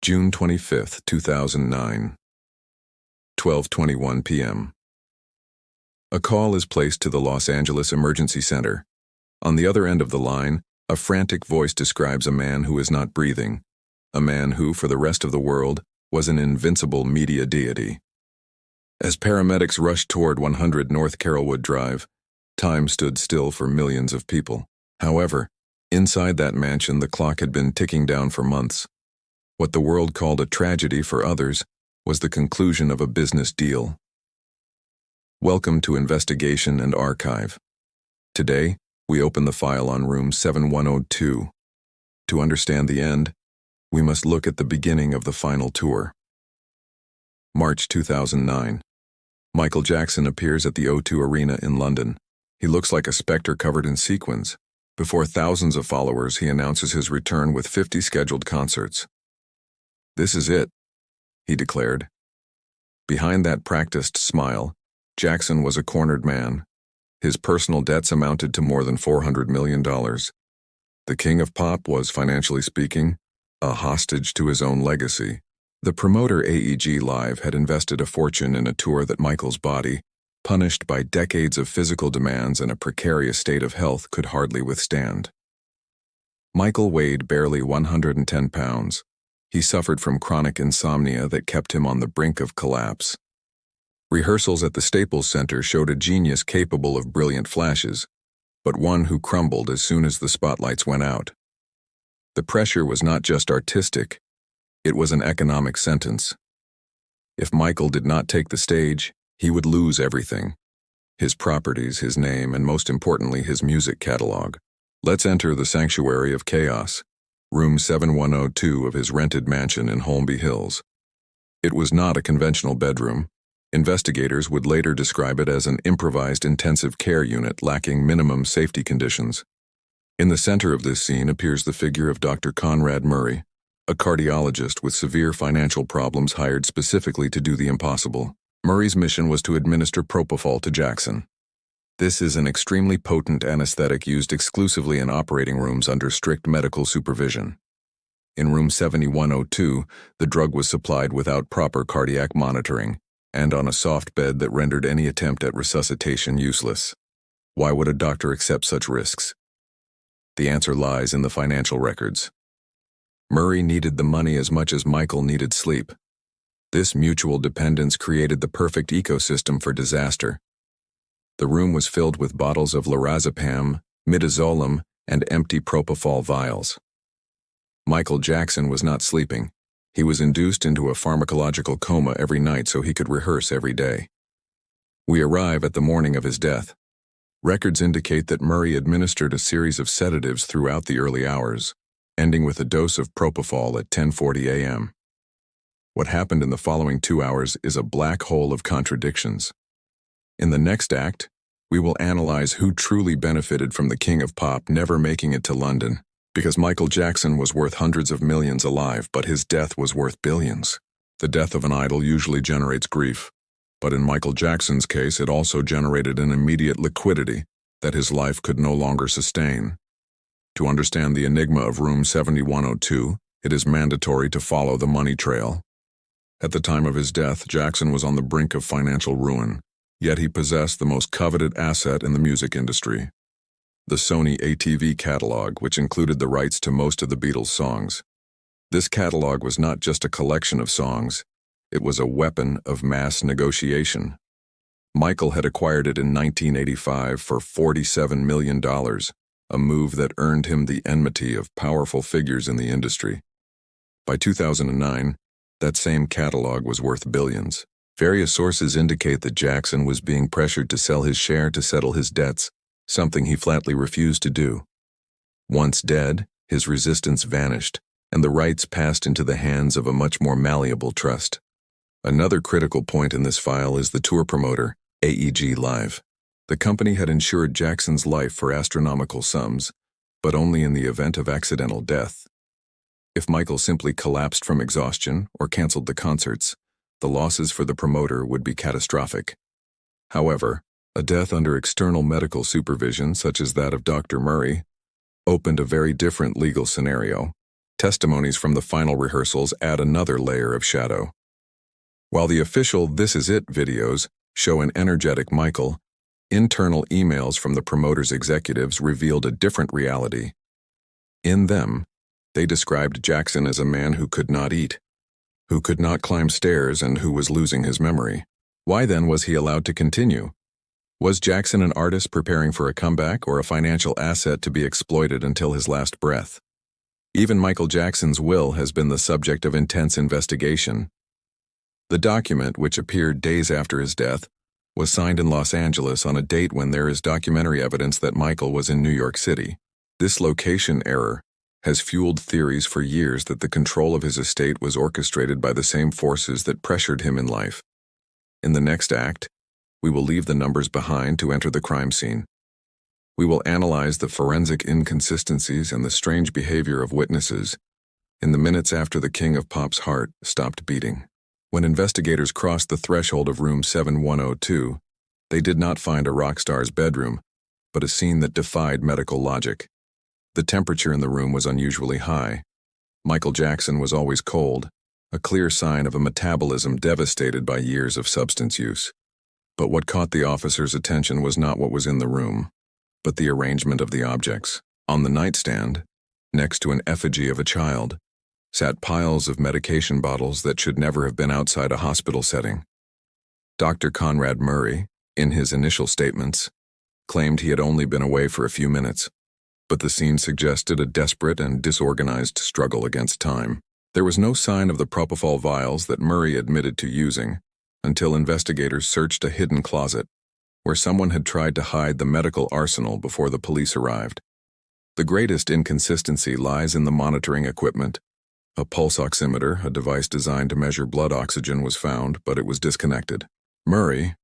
June 25, 2009, 12:21 p.m. A call is placed to the Los Angeles Emergency Center. On the other end of the line, a frantic voice describes a man who is not breathing, a man who, for the rest of the world, was an invincible media deity. As paramedics rushed toward 100 North Carrollwood Drive, time stood still for millions of people. However, inside that mansion the clock had been ticking down for months. What the world called a tragedy for others was the conclusion of a business deal. Welcome to Investigation and Archive. Today, we open the file on room 7102. To understand the end, we must look at the beginning of the final tour. March 2009. Michael Jackson appears at the O2 Arena in London. He looks like a specter covered in sequins. Before thousands of followers, he announces his return with 50 scheduled concerts. "This is it," he declared. Behind that practiced smile, Jackson was a cornered man. His personal debts amounted to more than $400 million. The king of pop was, financially speaking, a hostage to his own legacy. The promoter AEG Live had invested a fortune in a tour that Michael's body, punished by decades of physical demands and a precarious state of health, could hardly withstand. Michael weighed barely 110 pounds. He suffered from chronic insomnia that kept him on the brink of collapse. Rehearsals at the Staples Center showed a genius capable of brilliant flashes, but one who crumbled as soon as the spotlights went out. The pressure was not just artistic, it was an economic sentence. If Michael did not take the stage, he would lose everything: his properties, his name, and most importantly, his music catalog. Let's enter the sanctuary of chaos, room 7102 of his rented mansion in Holmby Hills. It was not a conventional bedroom. Investigators would later describe it as an improvised intensive care unit lacking minimum safety conditions. In the center of this scene appears the figure of Dr. Conrad Murray, a cardiologist with severe financial problems hired specifically to do the impossible. Murray's mission was to administer propofol to Jackson. This is an extremely potent anesthetic used exclusively in operating rooms under strict medical supervision. In room 7102, the drug was supplied without proper cardiac monitoring and on a soft bed that rendered any attempt at resuscitation useless. Why would a doctor accept such risks? The answer lies in the financial records. Murray needed the money as much as Michael needed sleep. This mutual dependence created the perfect ecosystem for disaster. The room was filled with bottles of lorazepam, midazolam, and empty propofol vials. Michael Jackson was not sleeping. He was induced into a pharmacological coma every night so he could rehearse every day. We arrive at the morning of his death. Records indicate that Murray administered a series of sedatives throughout the early hours, ending with a dose of propofol at 10:40 a.m. What happened in the following 2 hours is a black hole of contradictions. In the next act, we will analyze who truly benefited from the king of pop never making it to London, because Michael Jackson was worth hundreds of millions alive, but his death was worth billions. The death of an idol usually generates grief, but in Michael Jackson's case it also generated an immediate liquidity that his life could no longer sustain. To understand the enigma of room 7102, it is mandatory to follow the money trail. At the time of his death, Jackson was on the brink of financial ruin, yet he possessed the most coveted asset in the music industry: the Sony ATV catalog, which included the rights to most of the Beatles' songs. This catalog was not just a collection of songs, it was a weapon of mass negotiation. Michael had acquired it in 1985 for $47 million, a move that earned him the enmity of powerful figures in the industry. By 2009, that same catalog was worth billions. Various sources indicate that Jackson was being pressured to sell his share to settle his debts, something he flatly refused to do. Once dead, his resistance vanished, and the rights passed into the hands of a much more malleable trust. Another critical point in this file is the tour promoter, AEG Live. The company had insured Jackson's life for astronomical sums, but only in the event of accidental death. If Michael simply collapsed from exhaustion or canceled the concerts, the losses for the promoter would be catastrophic. However, a death under external medical supervision, such as that of Dr. Murray, opened a very different legal scenario. Testimonies from the final rehearsals add another layer of shadow. While the official "This Is It" videos show an energetic Michael, internal emails from the promoter's executives revealed a different reality. In them, they described Jackson as a man who could not eat, who could not climb stairs, and who was losing his memory. Why then was he allowed to continue? Was Jackson an artist preparing for a comeback, or a financial asset to be exploited until his last breath? Even Michael Jackson's will has been the subject of intense investigation. The document, which appeared days after his death, was signed in Los Angeles on a date when there is documentary evidence that Michael was in New York City. This location error has fueled theories for years that the control of his estate was orchestrated by the same forces that pressured him in life. In the next act, we will leave the numbers behind to enter the crime scene. We will analyze the forensic inconsistencies and the strange behavior of witnesses in the minutes after the King of Pop's heart stopped beating. When investigators crossed the threshold of room 7102, they did not find a rock star's bedroom, but a scene that defied medical logic. The temperature in the room was unusually high. Michael Jackson was always cold, a clear sign of a metabolism devastated by years of substance use. But what caught the officer's attention was not what was in the room, but the arrangement of the objects. On the nightstand, next to an effigy of a child, sat piles of medication bottles that should never have been outside a hospital setting. Dr. Conrad Murray, in his initial statements, claimed he had only been away for a few minutes, but the scene suggested a desperate and disorganized struggle against time. There was no sign of the propofol vials that Murray admitted to using until investigators searched a hidden closet where someone had tried to hide the medical arsenal before the police arrived. The greatest inconsistency lies in the monitoring equipment. A pulse oximeter, a device designed to measure blood oxygen, was found, but it was disconnected. Murray,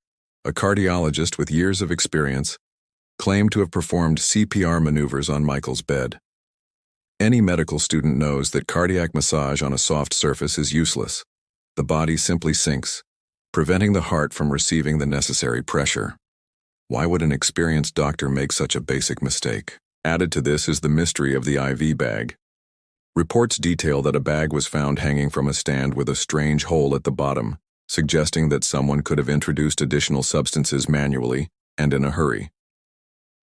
a cardiologist with years of experience, claimed to have performed CPR maneuvers on Michael's bed. Any medical student knows that cardiac massage on a soft surface is useless. The body simply sinks, preventing the heart from receiving the necessary pressure. Why would an experienced doctor make such a basic mistake? Added to this is the mystery of the IV bag. Reports detail that a bag was found hanging from a stand with a strange hole at the bottom, suggesting that someone could have introduced additional substances manually and in a hurry.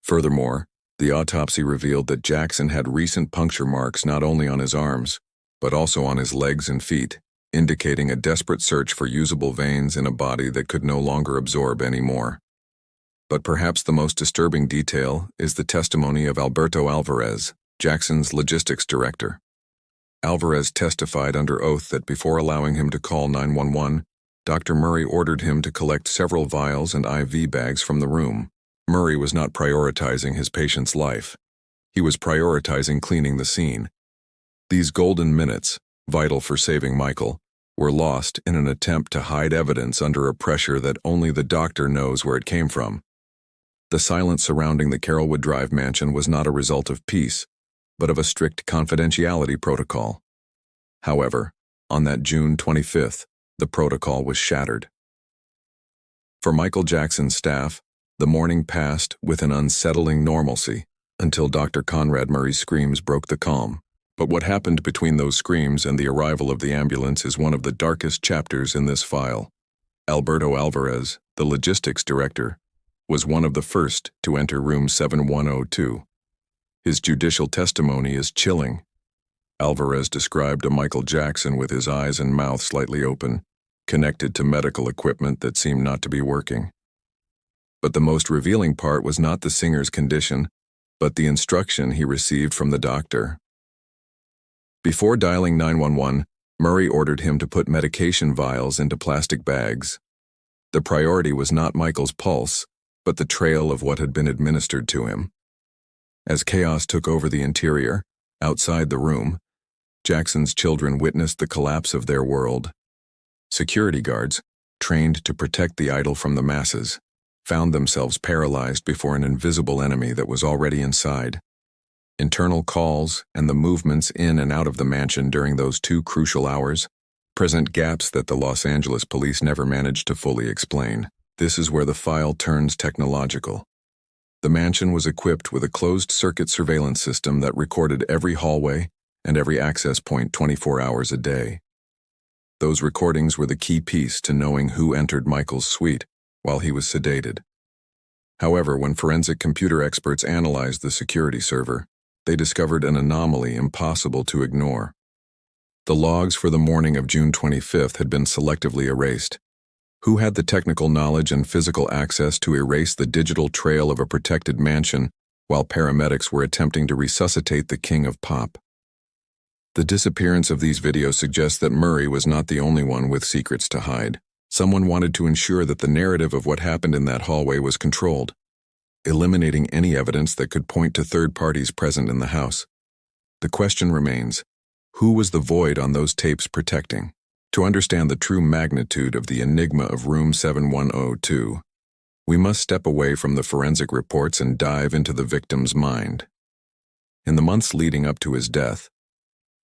Furthermore, the autopsy revealed that Jackson had recent puncture marks not only on his arms, but also on his legs and feet, indicating a desperate search for usable veins in a body that could no longer absorb any more. But perhaps the most disturbing detail is the testimony of Alberto Alvarez, Jackson's logistics director. Alvarez testified under oath that before allowing him to call 911, Dr. Murray ordered him to collect several vials and IV bags from the room. Murray was not prioritizing his patient's life. He was prioritizing cleaning the scene. These golden minutes, vital for saving Michael, were lost in an attempt to hide evidence under a pressure that only the doctor knows where it came from. The silence surrounding the Carrollwood Drive mansion was not a result of peace, but of a strict confidentiality protocol. However, on that June 25th, the protocol was shattered. For Michael Jackson's staff, the morning passed with an unsettling normalcy until Dr. Conrad Murray's screams broke the calm. But what happened between those screams and the arrival of the ambulance is one of the darkest chapters in this file. Alberto Alvarez, the logistics director, was one of the first to enter room 7102. His judicial testimony is chilling. Alvarez described a Michael Jackson with his eyes and mouth slightly open, connected to medical equipment that seemed not to be working. But the most revealing part was not the singer's condition, but the instruction he received from the doctor. Before dialing 911, Murray ordered him to put medication vials into plastic bags. The priority was not Michael's pulse, but the trail of what had been administered to him. As chaos took over the interior, outside the room, Jackson's children witnessed the collapse of their world. Security guards, trained to protect the idol from the masses, found themselves paralyzed before an invisible enemy that was already inside. Internal calls and the movements in and out of the mansion during those 2 crucial hours present gaps that the Los Angeles police never managed to fully explain. This is where the file turns technological. The mansion was equipped with a closed-circuit surveillance system that recorded every hallway, and every access point 24 hours a day. Those recordings were the key piece to knowing who entered Michael's suite while he was sedated. However, when forensic computer experts analyzed the security server, they discovered an anomaly impossible to ignore. The logs for the morning of June 25th had been selectively erased. Who had the technical knowledge and physical access to erase the digital trail of a protected mansion while paramedics were attempting to resuscitate the king of pop? The disappearance of these videos suggests that Murray was not the only one with secrets to hide. Someone wanted to ensure that the narrative of what happened in that hallway was controlled, eliminating any evidence that could point to third parties present in the house. The question remains, who was the void on those tapes protecting? To understand the true magnitude of the enigma of room 7102, we must step away from the forensic reports and dive into the victim's mind. In the months leading up to his death,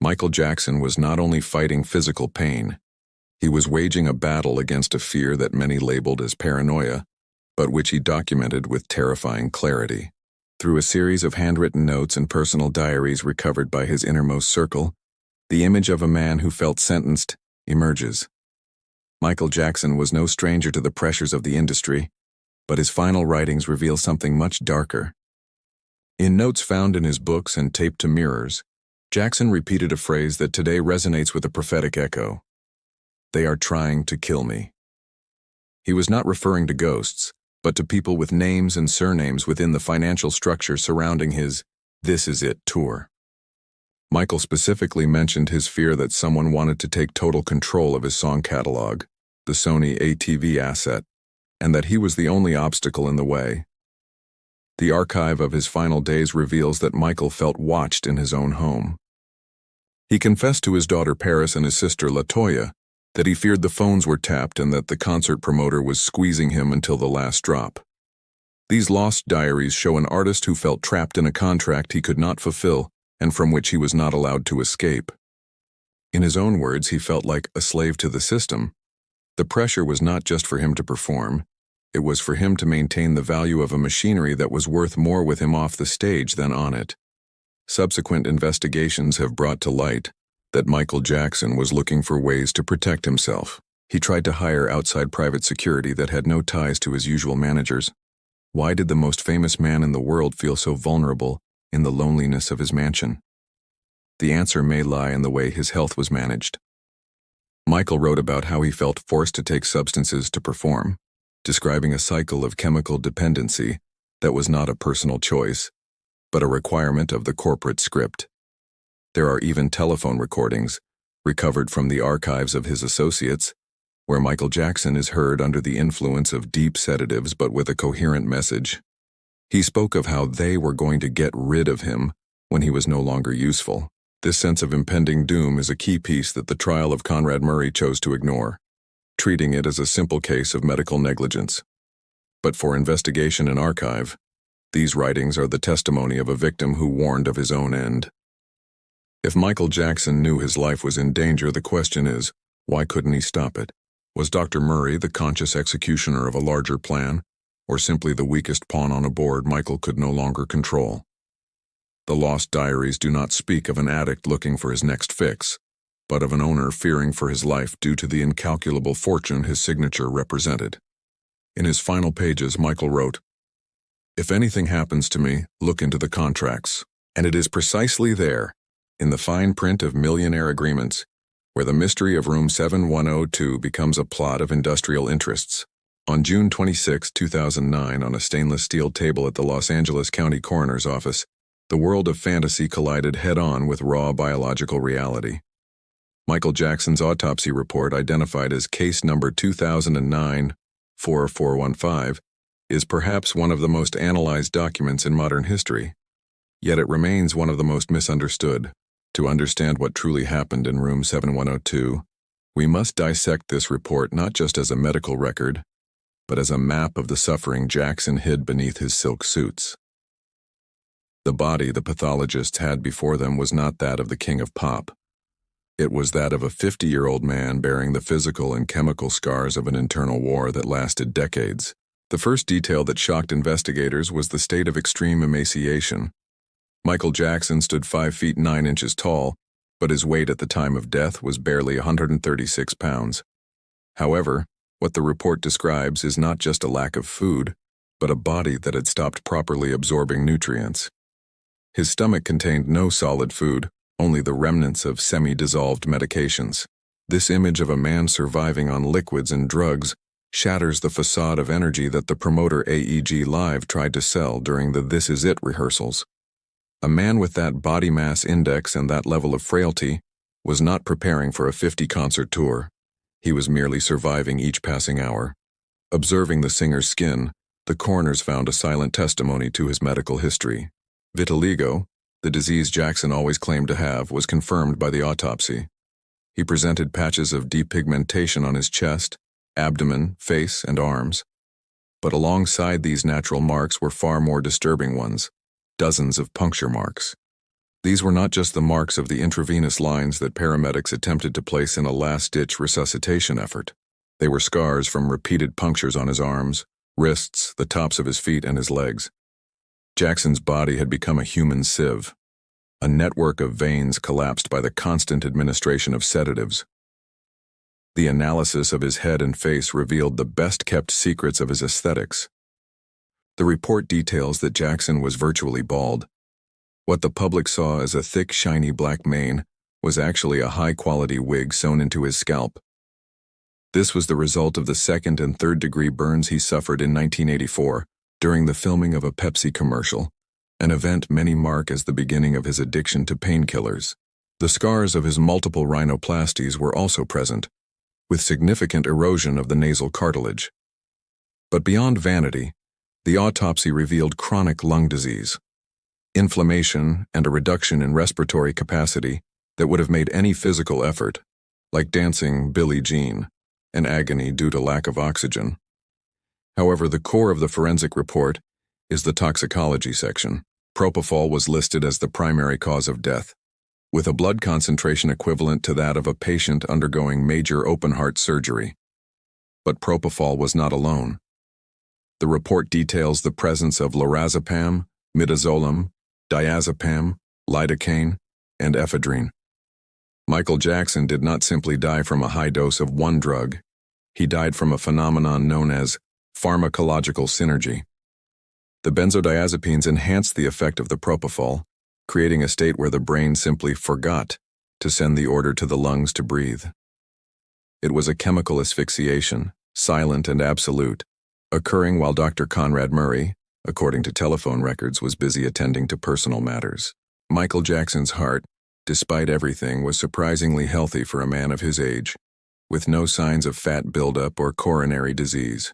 Michael Jackson was not only fighting physical pain, he was waging a battle against a fear that many labeled as paranoia, but which he documented with terrifying clarity. Through a series of handwritten notes and personal diaries recovered by his innermost circle, the image of a man who felt sentenced emerges. Michael Jackson was no stranger to the pressures of the industry, but his final writings reveal something much darker. In notes found in his books and taped to mirrors, Jackson repeated a phrase that today resonates with a prophetic echo. "They are trying to kill me." He was not referring to ghosts, but to people with names and surnames within the financial structure surrounding his "This Is It" tour. Michael specifically mentioned his fear that someone wanted to take total control of his song catalog, the Sony ATV asset, and that he was the only obstacle in the way. The archive of his final days reveals that Michael felt watched in his own home. He confessed to his daughter Paris and his sister LaToya that he feared the phones were tapped and that the concert promoter was squeezing him until the last drop. These lost diaries show an artist who felt trapped in a contract he could not fulfill and from which he was not allowed to escape. In his own words, he felt like a slave to the system. The pressure was not just for him to perform, it was for him to maintain the value of a machinery that was worth more with him off the stage than on it. Subsequent investigations have brought to light that Michael Jackson was looking for ways to protect himself. He tried to hire outside private security that had no ties to his usual managers. Why did the most famous man in the world feel so vulnerable in the loneliness of his mansion? The answer may lie in the way his health was managed. Michael wrote about how he felt forced to take substances to perform, describing a cycle of chemical dependency that was not a personal choice, but a requirement of the corporate script. There are even telephone recordings, recovered from the archives of his associates, where Michael Jackson is heard under the influence of deep sedatives but with a coherent message. He spoke of how they were going to get rid of him when he was no longer useful. This sense of impending doom is a key piece that the trial of Conrad Murray chose to ignore, treating it as a simple case of medical negligence. But for investigation and archive, these writings are the testimony of a victim who warned of his own end. If Michael Jackson knew his life was in danger, the question is, why couldn't he stop it? Was Dr. Murray the conscious executioner of a larger plan, or simply the weakest pawn on a board Michael could no longer control? The lost diaries do not speak of an addict looking for his next fix, but of an owner fearing for his life due to the incalculable fortune his signature represented. In his final pages, Michael wrote, "If anything happens to me, look into the contracts." And it is precisely there, in the fine print of millionaire agreements, where the mystery of room 7102 becomes a plot of industrial interests. On June 26, 2009, on a stainless steel table at the Los Angeles County Coroner's Office, the world of fantasy collided head-on with raw biological reality. Michael Jackson's autopsy report, identified as case number 2009-4415, is perhaps one of the most analyzed documents in modern history. Yet it remains one of the most misunderstood. To understand what truly happened in room 7102, we must dissect this report not just as a medical record, but as a map of the suffering Jackson hid beneath his silk suits. The body the pathologists had before them was not that of the king of pop. It was that of a 50-year-old man bearing the physical and chemical scars of an internal war that lasted decades. The first detail that shocked investigators was the state of extreme emaciation. Michael Jackson stood 5 feet 9 inches tall, but his weight at the time of death was barely 136 pounds. However, what the report describes is not just a lack of food, but a body that had stopped properly absorbing nutrients. His stomach contained no solid food, only the remnants of semi-dissolved medications. This image of a man surviving on liquids and drugs shatters the facade of energy that the promoter AEG Live tried to sell during the This Is It rehearsals. A man with that body mass index and that level of frailty was not preparing for a 50-concert tour. He was merely surviving each passing hour. Observing the singer's skin, the coroners found a silent testimony to his medical history. Vitiligo, the disease Jackson always claimed to have, was confirmed by the autopsy. He presented patches of depigmentation on his chest, abdomen, face, and arms. But alongside these natural marks were far more disturbing ones, dozens of puncture marks. These were not just the marks of the intravenous lines that paramedics attempted to place in a last-ditch resuscitation effort. They were scars from repeated punctures on his arms, wrists, the tops of his feet, and his legs. Jackson's body had become a human sieve, a network of veins collapsed by the constant administration of sedatives. The analysis of his head and face revealed the best-kept secrets of his aesthetics. The report details that Jackson was virtually bald. What the public saw as a thick, shiny black mane was actually a high-quality wig sewn into his scalp. This was the result of the second- and third-degree burns he suffered in 1984 during the filming of a Pepsi commercial, an event many mark as the beginning of his addiction to painkillers. The scars of his multiple rhinoplasties were also present, with significant erosion of the nasal cartilage. But beyond vanity, the autopsy revealed chronic lung disease, inflammation, and a reduction in respiratory capacity that would have made any physical effort, like dancing Billie Jean, an agony due to lack of oxygen. However, the core of the forensic report is the toxicology section. Propofol was listed as the primary cause of death, with a blood concentration equivalent to that of a patient undergoing major open-heart surgery. But propofol was not alone. The report details the presence of lorazepam, midazolam, diazepam, lidocaine, and ephedrine. Michael Jackson did not simply die from a high dose of one drug. He died from a phenomenon known as pharmacological synergy. The benzodiazepines enhanced the effect of the propofol, creating a state where the brain simply forgot to send the order to the lungs to breathe. It was a chemical asphyxiation, silent and absolute, occurring while Dr. Conrad Murray, according to telephone records, was busy attending to personal matters. Michael Jackson's heart, despite everything, was surprisingly healthy for a man of his age, with no signs of fat buildup or coronary disease.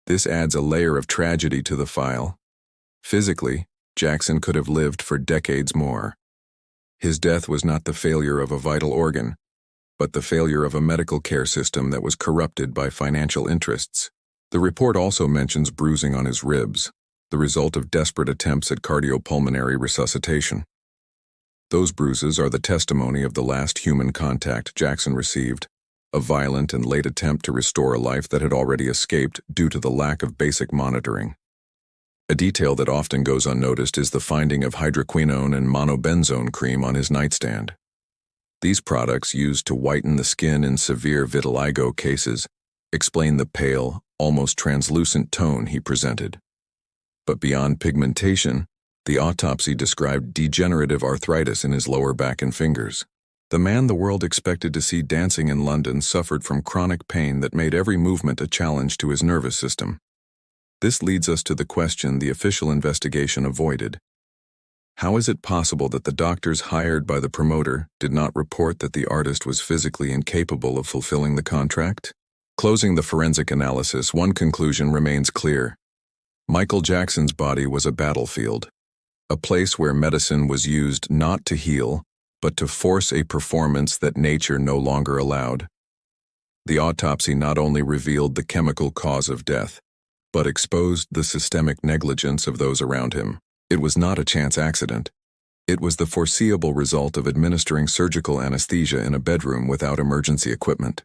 This adds a layer of tragedy to the file. Physically, Jackson could have lived for decades more. His death was not the failure of a vital organ, but the failure of a medical care system that was corrupted by financial interests. The report also mentions bruising on his ribs, the result of desperate attempts at cardiopulmonary resuscitation. Those bruises are the testimony of the last human contact Jackson received, a violent and late attempt to restore a life that had already escaped due to the lack of basic monitoring. A detail that often goes unnoticed is the finding of hydroquinone and monobenzone cream on his nightstand. These products, used to whiten the skin in severe vitiligo cases, explain the pale, almost translucent tone he presented. But beyond pigmentation, the autopsy described degenerative arthritis in his lower back and fingers. The man the world expected to see dancing in London suffered from chronic pain that made every movement a challenge to his nervous system. This leads us to the question the official investigation avoided. How is it possible that the doctors hired by the promoter did not report that the artist was physically incapable of fulfilling the contract? Closing the forensic analysis, one conclusion remains clear. Michael Jackson's body was a battlefield, a place where medicine was used not to heal, but to force a performance that nature no longer allowed. The autopsy not only revealed the chemical cause of death, but exposed the systemic negligence of those around him. It was not a chance accident. It was the foreseeable result of administering surgical anesthesia in a bedroom without emergency equipment.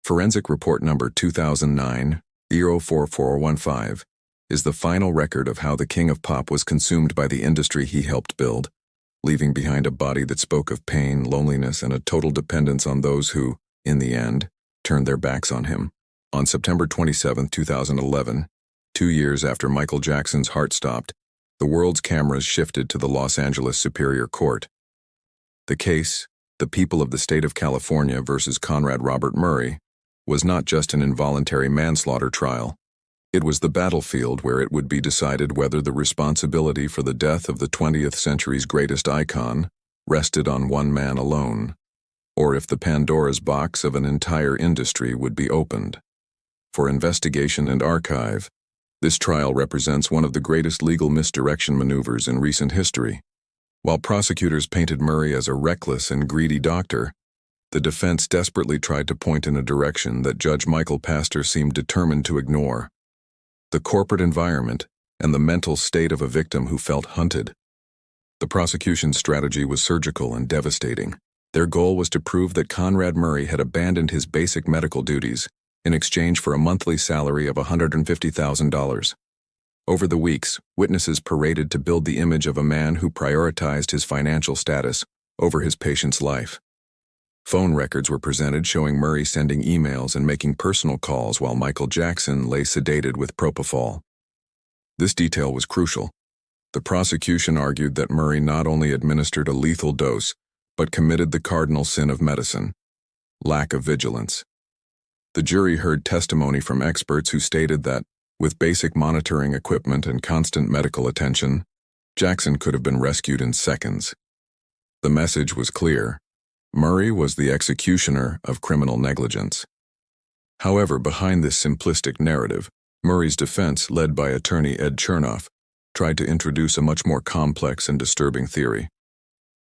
Forensic Report Number 2009-04415 is the final record of how the king of pop was consumed by the industry he helped build, leaving behind a body that spoke of pain, loneliness, and a total dependence on those who, in the end, turned their backs on him. On September 27, 2011, 2 years after Michael Jackson's heart stopped, the world's cameras shifted to the Los Angeles Superior Court. The case, the people of the state of California versus Conrad Robert Murray, was not just an involuntary manslaughter trial. It was the battlefield where it would be decided whether the responsibility for the death of the 20th century's greatest icon rested on one man alone, or if the Pandora's box of an entire industry would be opened. For investigation and archive, this trial represents one of the greatest legal misdirection maneuvers in recent history. While prosecutors painted Murray as a reckless and greedy doctor, the defense desperately tried to point in a direction that Judge Michael Pastor seemed determined to ignore: the corporate environment and the mental state of a victim who felt hunted. The prosecution's strategy was surgical and devastating. Their goal was to prove that Conrad Murray had abandoned his basic medical duties in exchange for a monthly salary of $150,000. Over the weeks, witnesses paraded to build the image of a man who prioritized his financial status over his patient's life. Phone records were presented showing Murray sending emails and making personal calls while Michael Jackson lay sedated with propofol. This detail was crucial. The prosecution argued that Murray not only administered a lethal dose, but committed the cardinal sin of medicine: lack of vigilance. The jury heard testimony from experts who stated that, with basic monitoring equipment and constant medical attention, Jackson could have been rescued in seconds. The message was clear: Murray was the executioner of criminal negligence. However, behind this simplistic narrative, Murray's defense, led by attorney Ed Chernoff, tried to introduce a much more complex and disturbing theory.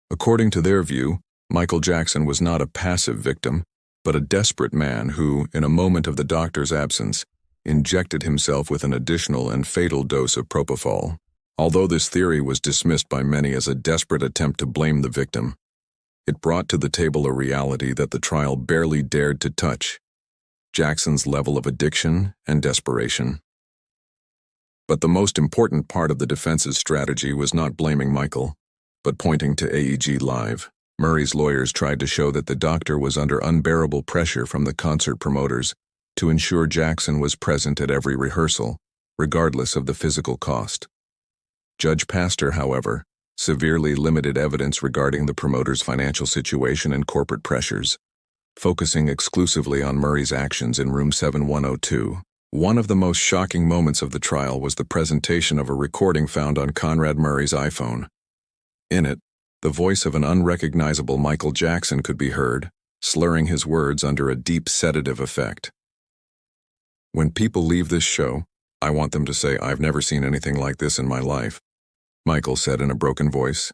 According to their view, Michael Jackson was not a passive victim, but a desperate man who, in a moment of the doctor's absence, injected himself with an additional and fatal dose of propofol. Although this theory was dismissed by many as a desperate attempt to blame the victim, it brought to the table a reality that the trial barely dared to touch: Jackson's level of addiction and desperation. But the most important part of the defense's strategy was not blaming Michael, but pointing to AEG Live. Murray's lawyers tried to show that the doctor was under unbearable pressure from the concert promoters to ensure Jackson was present at every rehearsal, regardless of the physical cost. Judge Pastor, however, severely limited evidence regarding the promoter's financial situation and corporate pressures, focusing exclusively on Murray's actions in room 7102. One of the most shocking moments of the trial was the presentation of a recording found on Conrad Murray's iPhone. In it, the voice of an unrecognizable Michael Jackson could be heard, slurring his words under a deep sedative effect. "When people leave this show, I want them to say, 'I've never seen anything like this in my life,'" Michael said in a broken voice.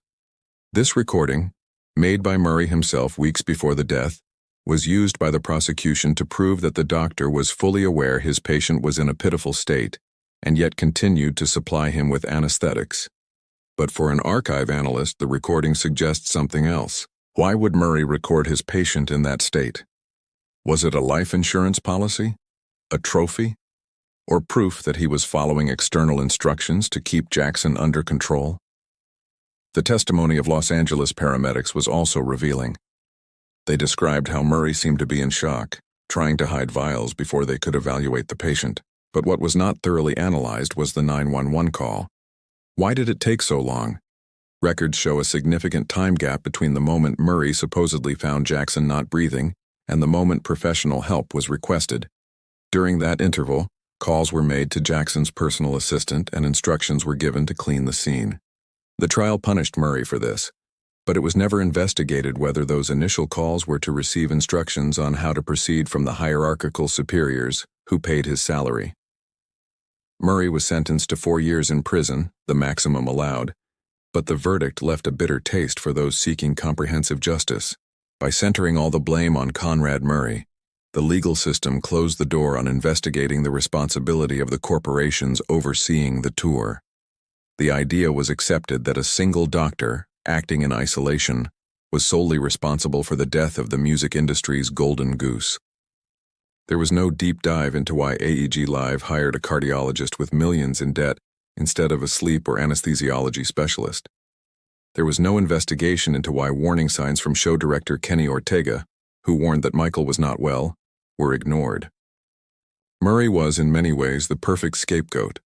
This recording, made by Murray himself weeks before the death, was used by the prosecution to prove that the doctor was fully aware his patient was in a pitiful state, and yet continued to supply him with anesthetics. But for an archive analyst, the recording suggests something else. Why would Murray record his patient in that state? Was it a life insurance policy? A trophy? Or proof that he was following external instructions to keep Jackson under control? The testimony of Los Angeles paramedics was also revealing. They described how Murray seemed to be in shock, trying to hide vials before they could evaluate the patient. But what was not thoroughly analyzed was the 911 call. Why did it take so long? Records show a significant time gap between the moment Murray supposedly found Jackson not breathing and the moment professional help was requested. During that interval, calls were made to Jackson's personal assistant and instructions were given to clean the scene. The trial punished Murray for this, but it was never investigated whether those initial calls were to receive instructions on how to proceed from the hierarchical superiors who paid his salary. Murray was sentenced to 4 years in prison, the maximum allowed, but the verdict left a bitter taste for those seeking comprehensive justice. By centering all the blame on Conrad Murray, the legal system closed the door on investigating the responsibility of the corporations overseeing the tour. The idea was accepted that a single doctor, acting in isolation, was solely responsible for the death of the music industry's golden goose. There was no deep dive into why AEG Live hired a cardiologist with millions in debt instead of a sleep or anesthesiology specialist. There was no investigation into why warning signs from show director Kenny Ortega, who warned that Michael was not well, were ignored. Murray was, in many ways, the perfect scapegoat,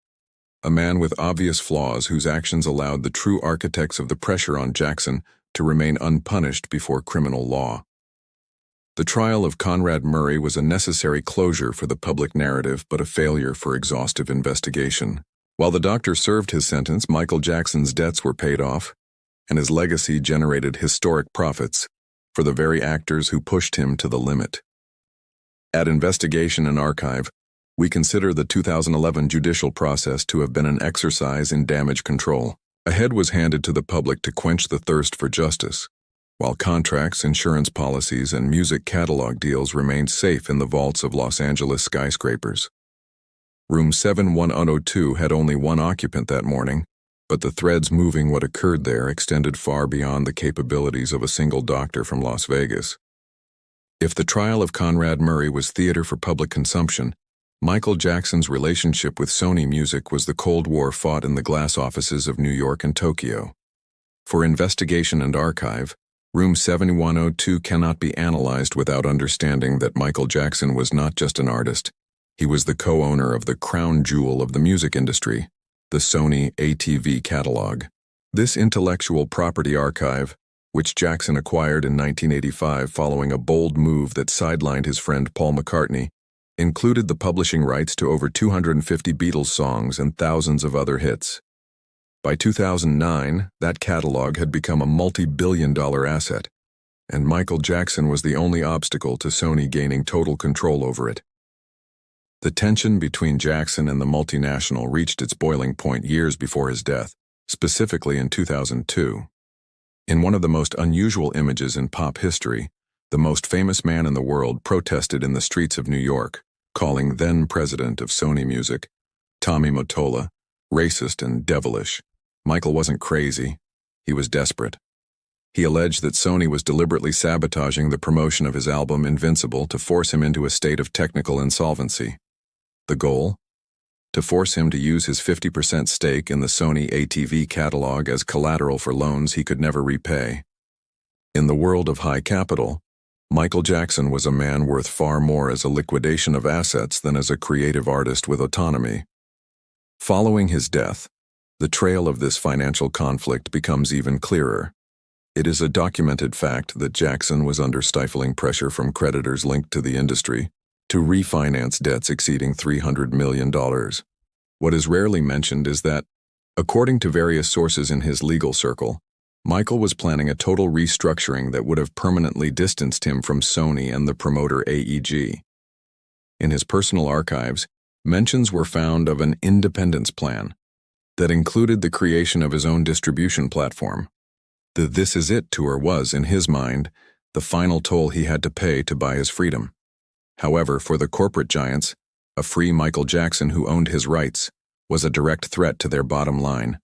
a man with obvious flaws whose actions allowed the true architects of the pressure on Jackson to remain unpunished before criminal law. The trial of Conrad Murray was a necessary closure for the public narrative but a failure for exhaustive investigation. While the doctor served his sentence, Michael Jackson's debts were paid off, and his legacy generated historic profits for the very actors who pushed him to the limit. At Investigation and Archive, we consider the 2011 judicial process to have been an exercise in damage control. A head was handed to the public to quench the thirst for justice, while contracts, insurance policies, and music catalog deals remained safe in the vaults of Los Angeles skyscrapers. Room 71002 had only one occupant that morning, but the threads moving what occurred there extended far beyond the capabilities of a single doctor from Las Vegas. If the trial of Conrad Murray was theater for public consumption, Michael Jackson's relationship with Sony Music was the Cold War fought in the glass offices of New York and Tokyo. For Investigation and Archive, Room 7102 cannot be analyzed without understanding that Michael Jackson was not just an artist. He was the co-owner of the crown jewel of the music industry, the Sony ATV catalog. This intellectual property archive, which Jackson acquired in 1985 following a bold move that sidelined his friend Paul McCartney, included the publishing rights to over 250 Beatles songs and thousands of other hits. By 2009, that catalog had become a multi-billion-dollar asset, and Michael Jackson was the only obstacle to Sony gaining total control over it. The tension between Jackson and the multinational reached its boiling point years before his death, specifically in 2002. In one of the most unusual images in pop history, the most famous man in the world protested in the streets of New York, calling then-president of Sony Music, Tommy Mottola, racist and devilish. Michael wasn't crazy. He was desperate. He alleged that Sony was deliberately sabotaging the promotion of his album Invincible to force him into a state of technical insolvency. The goal? To force him to use his 50% stake in the Sony ATV catalog as collateral for loans he could never repay. In the world of high capital, Michael Jackson was a man worth far more as a liquidation of assets than as a creative artist with autonomy. Following his death, the trail of this financial conflict becomes even clearer. It is a documented fact that Jackson was under stifling pressure from creditors linked to the industry to refinance debts exceeding $300 million. What is rarely mentioned is that, according to various sources in his legal circle, Michael was planning a total restructuring that would have permanently distanced him from Sony and the promoter AEG. In his personal archives, mentions were found of an independence plan that included the creation of his own distribution platform. The This Is It tour was, in his mind, the final toll he had to pay to buy his freedom. However, for the corporate giants, a free Michael Jackson who owned his rights was a direct threat to their bottom line.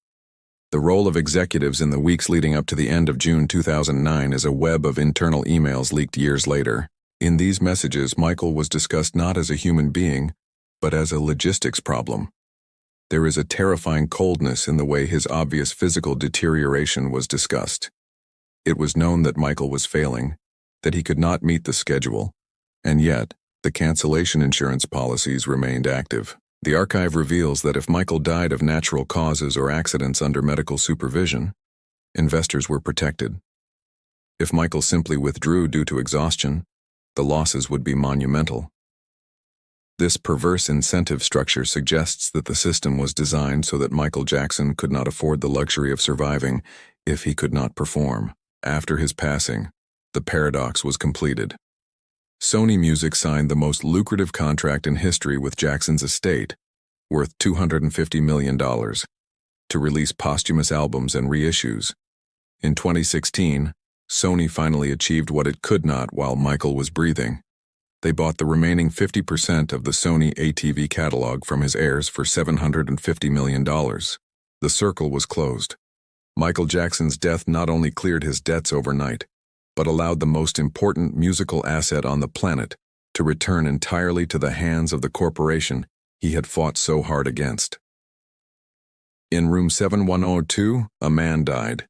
The role of executives in the weeks leading up to the end of June 2009 is a web of internal emails leaked years later. In these messages, Michael was discussed not as a human being, but as a logistics problem. There is a terrifying coldness in the way his obvious physical deterioration was discussed. It was known that Michael was failing, that he could not meet the schedule, and yet, the cancellation insurance policies remained active. The archive reveals that if Michael died of natural causes or accidents under medical supervision, investors were protected. If Michael simply withdrew due to exhaustion, the losses would be monumental. This perverse incentive structure suggests that the system was designed so that Michael Jackson could not afford the luxury of surviving if he could not perform. After his passing, the paradox was completed. Sony Music signed the most lucrative contract in history with Jackson's estate, worth $250 million, to release posthumous albums and reissues. In 2016, Sony finally achieved what it could not while Michael was breathing. They bought the remaining 50% of the Sony ATV catalog from his heirs for $750 million. The circle was closed. Michael Jackson's death not only cleared his debts overnight, but allowed the most important musical asset on the planet to return entirely to the hands of the corporation he had fought so hard against. In room 7102, a man died,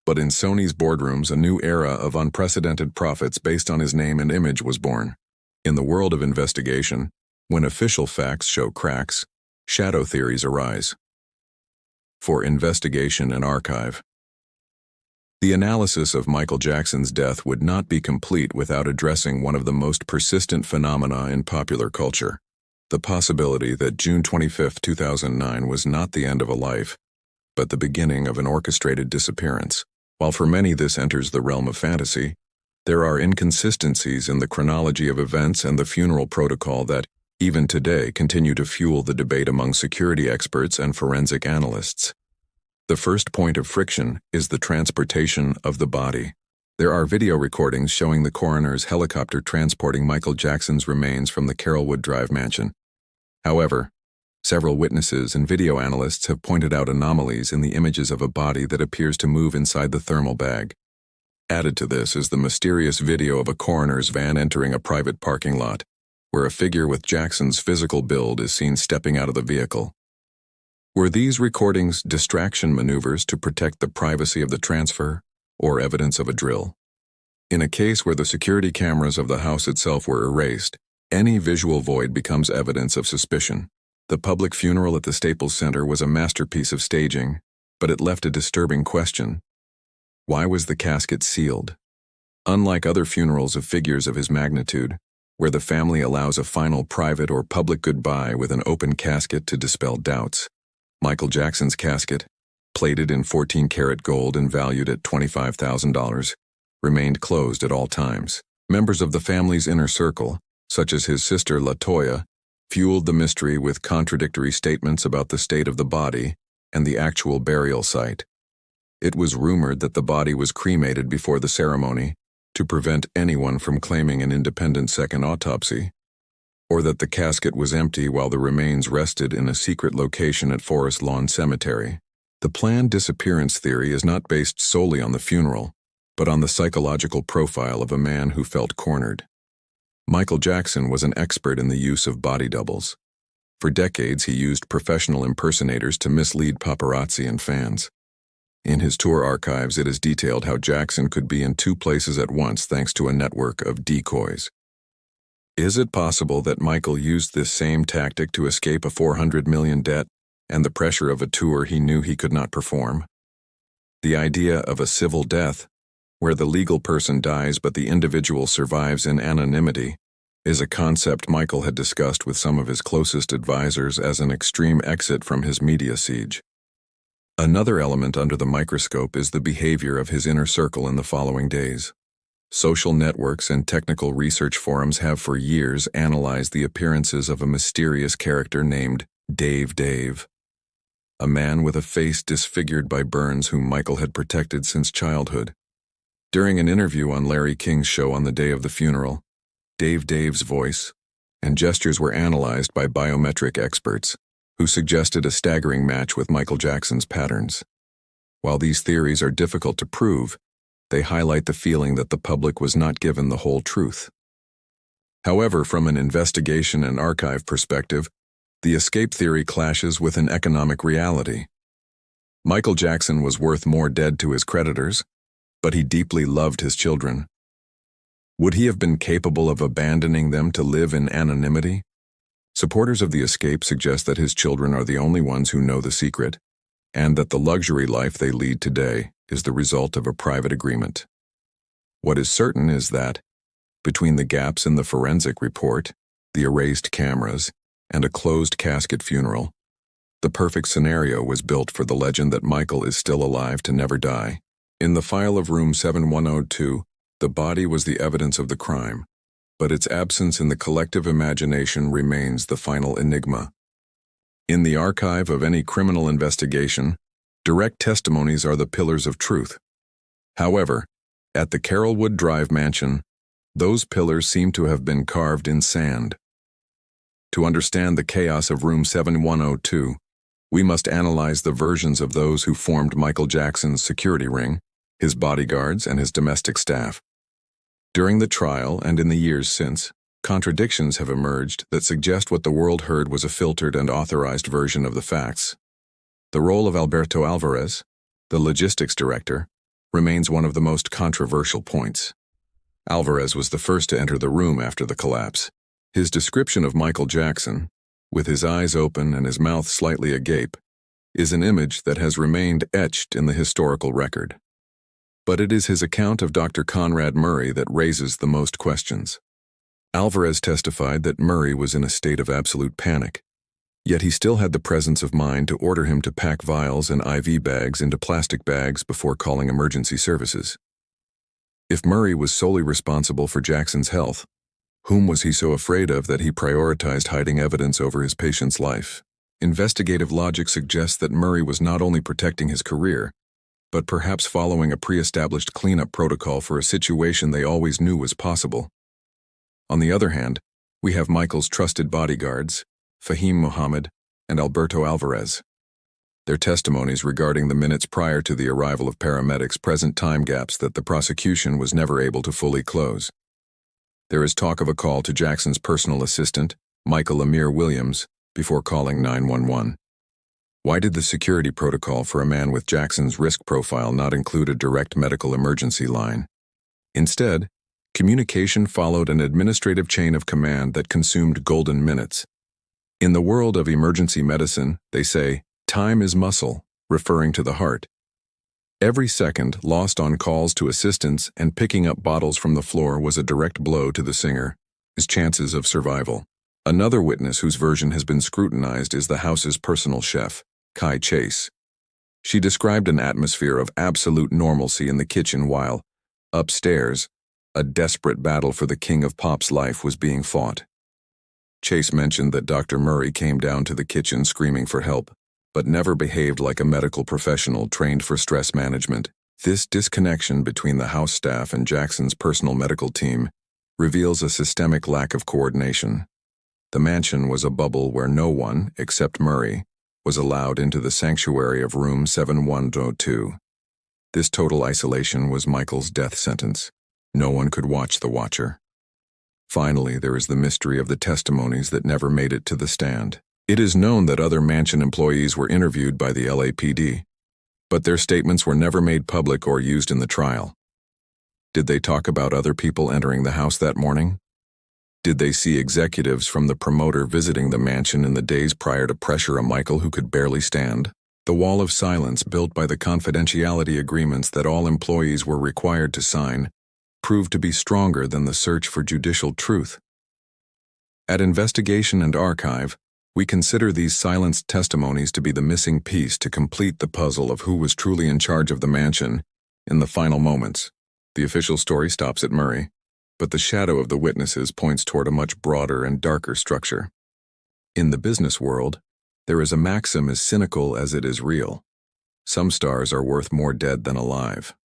But in Sony's boardrooms, a new era of unprecedented profits based on his name and image was born. In the world of investigation, when official facts show cracks, shadow theories arise. For investigation and archive. The analysis of Michael Jackson's death would not be complete without addressing one of the most persistent phenomena in popular culture, the possibility that June 25, 2009 was not the end of a life, but the beginning of an orchestrated disappearance. While for many this enters the realm of fantasy, there are inconsistencies in the chronology of events and the funeral protocol that, even today, continue to fuel the debate among security experts and forensic analysts. The first point of friction is the transportation of the body. There are video recordings showing the coroner's helicopter transporting Michael Jackson's remains from the Carrollwood Drive mansion. However, several witnesses and video analysts have pointed out anomalies in the images of a body that appears to move inside the thermal bag. Added to this is the mysterious video of a coroner's van entering a private parking lot, where a figure with Jackson's physical build is seen stepping out of the vehicle. Were these recordings distraction maneuvers to protect the privacy of the transfer, or evidence of a drill? In a case where the security cameras of the house itself were erased, any visual void becomes evidence of suspicion. The public funeral at the Staples Center was a masterpiece of staging, but it left a disturbing question. Why was the casket sealed? Unlike other funerals of figures of his magnitude, where the family allows a final private or public goodbye with an open casket to dispel doubts, Michael Jackson's casket, plated in 14-karat gold and valued at $25,000, remained closed at all times. Members of the family's inner circle, such as his sister LaToya, fueled the mystery with contradictory statements about the state of the body and the actual burial site. It was rumored that the body was cremated before the ceremony to prevent anyone from claiming an independent second autopsy, or that the casket was empty while the remains rested in a secret location at Forest Lawn Cemetery. The planned disappearance theory is not based solely on the funeral, but on the psychological profile of a man who felt cornered. Michael Jackson was an expert in the use of body doubles. For decades, he used professional impersonators to mislead paparazzi and fans. In his tour archives, it is detailed how Jackson could be in two places at once thanks to a network of decoys. Is it possible that Michael used this same tactic to escape a $400 million debt and the pressure of a tour he knew he could not perform? The idea of a civil death, where the legal person dies but the individual survives in anonymity, is a concept Michael had discussed with some of his closest advisors as an extreme exit from his media siege. Another element under the microscope is the behavior of his inner circle in the following days. Social networks and technical research forums have for years analyzed the appearances of a mysterious character named Dave, a man with a face disfigured by burns whom Michael had protected since childhood. During an interview on Larry King's show on the day of the funeral, Dave's voice and gestures were analyzed by biometric experts, who suggested a staggering match with Michael Jackson's patterns. While these theories are difficult to prove, they highlight the feeling that the public was not given the whole truth. However, from an investigation and archive perspective, the escape theory clashes with an economic reality. Michael Jackson was worth more dead to his creditors, but he deeply loved his children. Would he have been capable of abandoning them to live in anonymity? Supporters of the escape suggest that his children are the only ones who know the secret, and that the luxury life they lead today is the result of a private agreement. What is certain is that, between the gaps in the forensic report, the erased cameras, and a closed casket funeral, the perfect scenario was built for the legend that Michael is still alive to never die. In the file of room 7102, the body was the evidence of the crime, but its absence in the collective imagination remains the final enigma. In the archive of any criminal investigation, direct testimonies are the pillars of truth. However, at the Carrollwood Drive mansion, those pillars seem to have been carved in sand. To understand the chaos of room 7102, we must analyze the versions of those who formed Michael Jackson's security ring, his bodyguards, and his domestic staff. During the trial and in the years since, contradictions have emerged that suggest what the world heard was a filtered and authorized version of the facts. The role of Alberto Alvarez, the logistics director, remains one of the most controversial points. Alvarez was the first to enter the room after the collapse. His description of Michael Jackson, with his eyes open and his mouth slightly agape, is an image that has remained etched in the historical record. But it is his account of Dr. Conrad Murray that raises the most questions. Alvarez testified that Murray was in a state of absolute panic, yet he still had the presence of mind to order him to pack vials and IV bags into plastic bags before calling emergency services. If Murray was solely responsible for Jackson's health, whom was he so afraid of that he prioritized hiding evidence over his patient's life? Investigative logic suggests that Murray was not only protecting his career, but perhaps following a pre-established cleanup protocol for a situation they always knew was possible. On the other hand, we have Michael's trusted bodyguards, Fahim Mohammed and Alberto Alvarez. Their testimonies regarding the minutes prior to the arrival of paramedics present time gaps that the prosecution was never able to fully close. There is talk of a call to Jackson's personal assistant, Michael Amir Williams, before calling 911. Why did the security protocol for a man with Jackson's risk profile not include a direct medical emergency line? Instead, communication followed an administrative chain of command that consumed golden minutes. In the world of emergency medicine, they say, time is muscle, referring to the heart. Every second lost on calls to assistants and picking up bottles from the floor was a direct blow to the singer's chances of survival. Another witness whose version has been scrutinized is the house's personal chef, Kai Chase. She described an atmosphere of absolute normalcy in the kitchen while, upstairs, a desperate battle for the king of pop's life was being fought. Chase mentioned that Dr. Murray came down to the kitchen screaming for help, but never behaved like a medical professional trained for stress management. This disconnection between the house staff and Jackson's personal medical team reveals a systemic lack of coordination. The mansion was a bubble where no one, except Murray, was allowed into the sanctuary of room 7102. This total isolation was Michael's death sentence. No one could watch the watcher. Finally, there is the mystery of the testimonies that never made it to the stand. It is known that other mansion employees were interviewed by the LAPD, but their statements were never made public or used in the trial. Did they talk about other people entering the house that morning? Did they see executives from the promoter visiting the mansion in the days prior to pressure a Michael who could barely stand? The wall of silence built by the confidentiality agreements that all employees were required to sign proved to be stronger than the search for judicial truth. At Investigation and Archive, we consider these silenced testimonies to be the missing piece to complete the puzzle of who was truly in charge of the mansion in the final moments. The official story stops at Murray, but the shadow of the witnesses points toward a much broader and darker structure. In the business world, there is a maxim as cynical as it is real. Some stars are worth more dead than alive.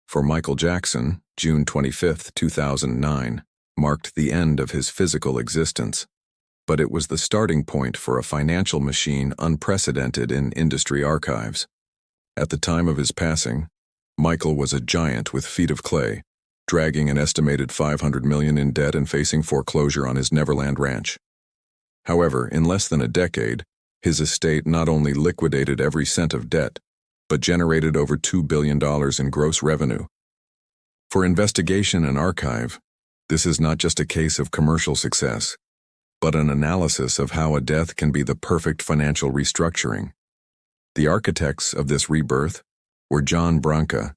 For Michael Jackson, June 25, 2009, marked the end of his physical existence, but it was the starting point for a financial machine unprecedented in industry archives. At the time of his passing, Michael was a giant with feet of clay, dragging an estimated $500 million in debt and facing foreclosure on his Neverland ranch. However, in less than a decade, his estate not only liquidated every cent of debt, but generated over $2 billion in gross revenue. For Investigation and Archive, this is not just a case of commercial success, but an analysis of how a death can be the perfect financial restructuring. The architects of this rebirth were John Branca,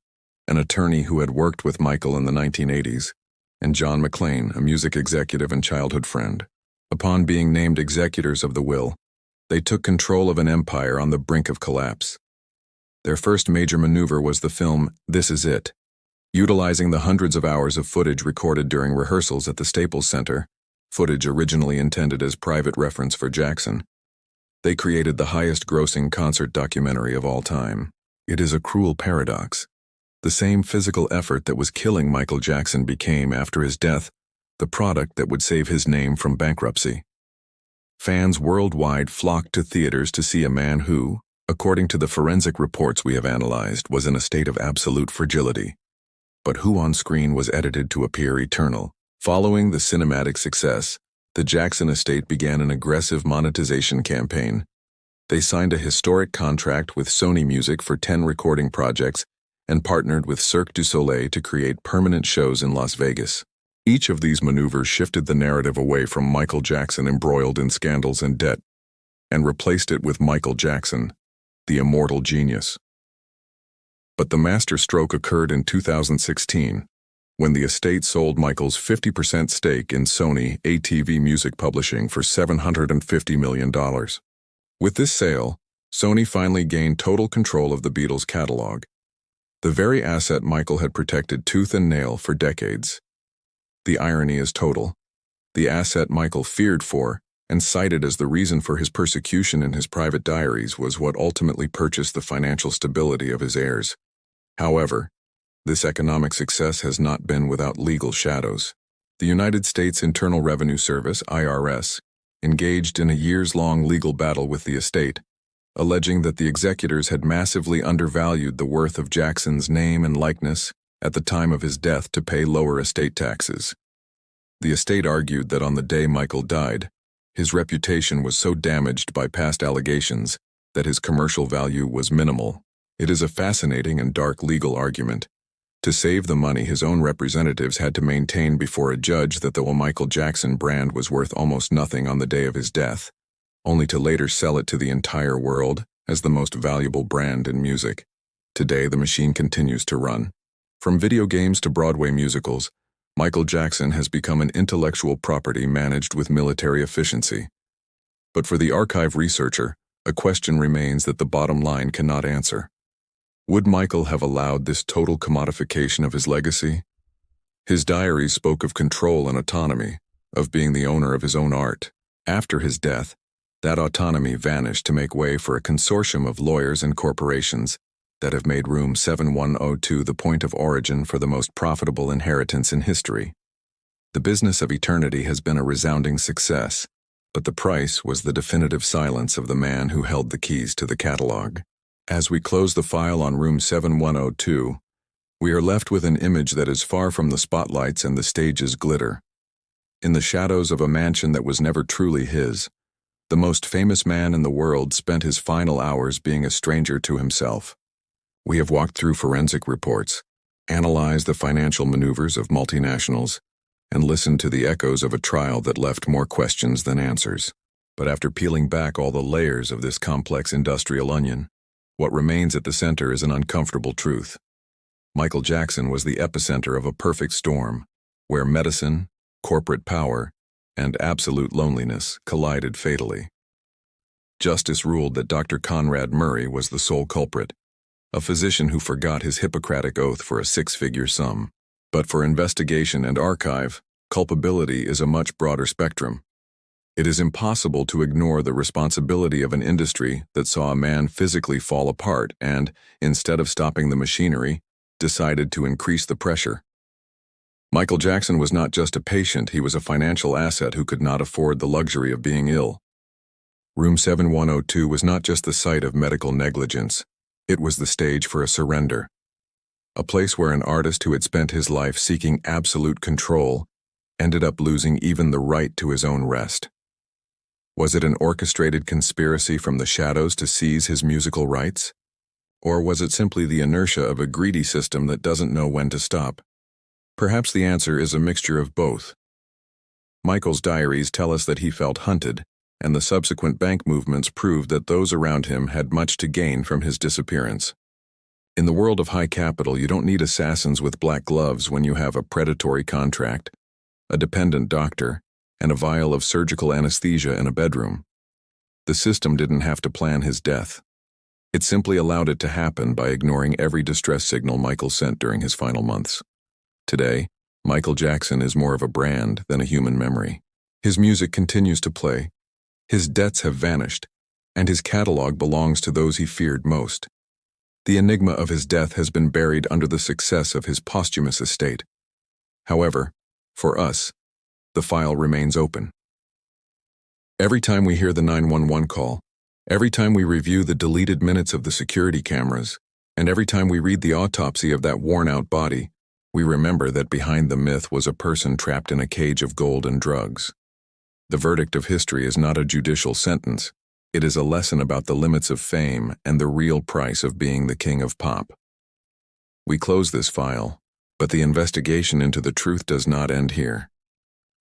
an attorney who had worked with Michael in the 1980s, and John McClane, a music executive and childhood friend. Upon being named executors of the will, they took control of an empire on the brink of collapse. Their first major maneuver was the film This Is It. Utilizing the hundreds of hours of footage recorded during rehearsals at the Staples Center, footage originally intended as private reference for Jackson, they created the highest-grossing concert documentary of all time. It is a cruel paradox. The same physical effort that was killing Michael Jackson became, after his death, the product that would save his name from bankruptcy. Fans worldwide flocked to theaters to see a man who, according to the forensic reports we have analyzed, was in a state of absolute fragility, but who on screen was edited to appear eternal. Following the cinematic success, the Jackson estate began an aggressive monetization campaign. They signed a historic contract with Sony Music for 10 recording projects and partnered with Cirque du Soleil to create permanent shows in Las Vegas. Each of these maneuvers shifted the narrative away from Michael Jackson embroiled in scandals and debt, and replaced it with Michael Jackson, the immortal genius. But the masterstroke occurred in 2016, when the estate sold Michael's 50% stake in Sony ATV Music Publishing for $750 million. With this sale, Sony finally gained total control of the Beatles' catalog, the very asset Michael had protected tooth and nail for decades. The irony is total. The asset Michael feared for and cited as the reason for his persecution in his private diaries was what ultimately purchased the financial stability of his heirs. However, this economic success has not been without legal shadows. The United States Internal Revenue Service, IRS, engaged in a years-long legal battle with the estate, alleging that the executors had massively undervalued the worth of Jackson's name and likeness at the time of his death to pay lower estate taxes. The estate argued that on the day Michael died, his reputation was so damaged by past allegations that his commercial value was minimal. It is a fascinating and dark legal argument. To save the money, his own representatives had to maintain before a judge that the Michael Jackson brand was worth almost nothing on the day of his death, only to later sell it to the entire world as the most valuable brand in music. Today, the machine continues to run. From video games to Broadway musicals, Michael Jackson has become an intellectual property managed with military efficiency. But for the archive researcher, a question remains that the bottom line cannot answer. Would Michael have allowed this total commodification of his legacy? His diaries spoke of control and autonomy, of being the owner of his own art. After his death, that autonomy vanished to make way for a consortium of lawyers and corporations that have made Room 7102 the point of origin for the most profitable inheritance in history. The business of eternity has been a resounding success, but the price was the definitive silence of the man who held the keys to the catalog. As we close the file on Room 7102, we are left with an image that is far from the spotlights and the stage's glitter. In the shadows of a mansion that was never truly his, the most famous man in the world spent his final hours being a stranger to himself. We have walked through forensic reports, analyzed the financial maneuvers of multinationals, and listened to the echoes of a trial that left more questions than answers. But after peeling back all the layers of this complex industrial onion, what remains at the center is an uncomfortable truth. Michael Jackson was the epicenter of a perfect storm, where medicine, corporate power, and absolute loneliness collided fatally. Justice ruled that Dr. Conrad Murray was the sole culprit, a physician who forgot his Hippocratic oath for a six-figure sum. But for investigation and archive, culpability is a much broader spectrum. It is impossible to ignore the responsibility of an industry that saw a man physically fall apart and, instead of stopping the machinery, decided to increase the pressure. Michael Jackson was not just a patient, he was a financial asset who could not afford the luxury of being ill. Room 7102 was not just the site of medical negligence, it was the stage for a surrender. A place where an artist who had spent his life seeking absolute control ended up losing even the right to his own rest. Was it an orchestrated conspiracy from the shadows to seize his musical rights? Or was it simply the inertia of a greedy system that doesn't know when to stop? Perhaps the answer is a mixture of both. Michael's diaries tell us that he felt hunted, and the subsequent bank movements proved that those around him had much to gain from his disappearance. In the world of high capital, you don't need assassins with black gloves when you have a predatory contract, a dependent doctor, and a vial of surgical anesthesia in a bedroom. The system didn't have to plan his death. It simply allowed it to happen by ignoring every distress signal Michael sent during his final months. Today, Michael Jackson is more of a brand than a human memory. His music continues to play, his debts have vanished, and his catalog belongs to those he feared most. The enigma of his death has been buried under the success of his posthumous estate. However, for us, the file remains open. Every time we hear the 911 call, every time we review the deleted minutes of the security cameras, and every time we read the autopsy of that worn-out body, we remember that behind the myth was a person trapped in a cage of gold and drugs. The verdict of history is not a judicial sentence. It is a lesson about the limits of fame and the real price of being the king of pop. We close this file, but the investigation into the truth does not end here.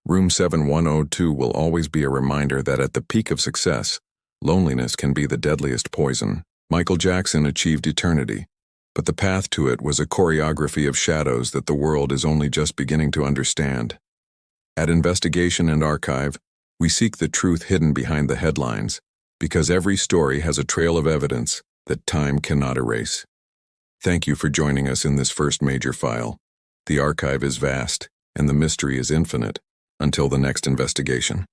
Room 7102 will always be a reminder that at the peak of success, loneliness can be the deadliest poison. Michael Jackson achieved eternity, but the path to it was a choreography of shadows that the world is only just beginning to understand. At Investigation and Archive, we seek the truth hidden behind the headlines, because every story has a trail of evidence that time cannot erase. Thank you for joining us in this first major file. The archive is vast, and the mystery is infinite. Until the next investigation.